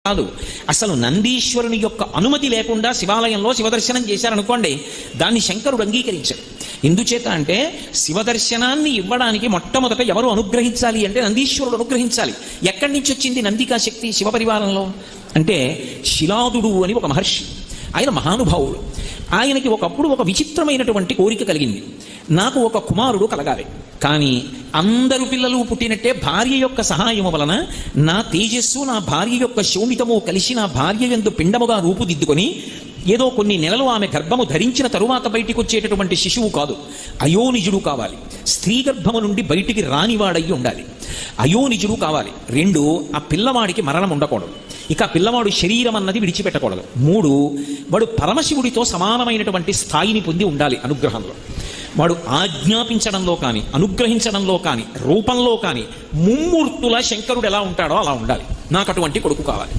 కాదు. అసలు నందీశ్వరుని యొక్క అనుమతి లేకుండా శివాలయంలో శివదర్శనం చేశారనుకోండి, దాన్ని శంకరుడు అంగీకరించాడు. ఎందుచేత అంటే శివదర్శనాన్ని ఇవ్వడానికి మొట్టమొదట ఎవరు అనుగ్రహించాలి అంటే నందీశ్వరుడు అనుగ్రహించాలి. ఎక్కడి నుంచి వచ్చింది నందికా శక్తి శివపరివారంలో అంటే శిలాదుడు అని ఒక మహర్షి, ఆయన మహానుభావుడు. ఆయనకి ఒకప్పుడు ఒక విచిత్రమైనటువంటి కోరిక కలిగింది, నాకు ఒక కుమారుడు కలగాలి, కానీ అందరు పిల్లలు పుట్టినట్టే భార్య యొక్క సహాయము వలన నా తేజస్సు నా భార్య యొక్క శోణితము కలిసి నా భార్య యందు పిండముగా రూపుదిద్దుకొని ఏదో కొన్ని నెలలు ఆమె గర్భము ధరించిన తరువాత బయటికి వచ్చేటటువంటి శిశువు కాదు, అయోనిజుడు కావాలి. స్త్రీ గర్భము నుండి బయటికి రానివాడయ్యి ఉండాలి, అయోనిజుడు కావాలి. 2, ఆ పిల్లవాడికి మరణం ఉండకూడదు, ఇక పిల్లవాడు శరీరం అన్నది విడిచిపెట్టకూడదు. 3, వాడు పరమశివుడితో సమానమైనటువంటి స్థాయిని పొంది ఉండాలి అనుగ్రహంలో. వాడు ఆజ్ఞాపించడంలో కానీ అనుగ్రహించడంలో కానీ రూపంలో కానీ ముమ్మూర్తుల శంకరుడు ఎలా ఉంటాడో అలా ఉండాలి. నాకు అటువంటి కొడుకు కావాలి.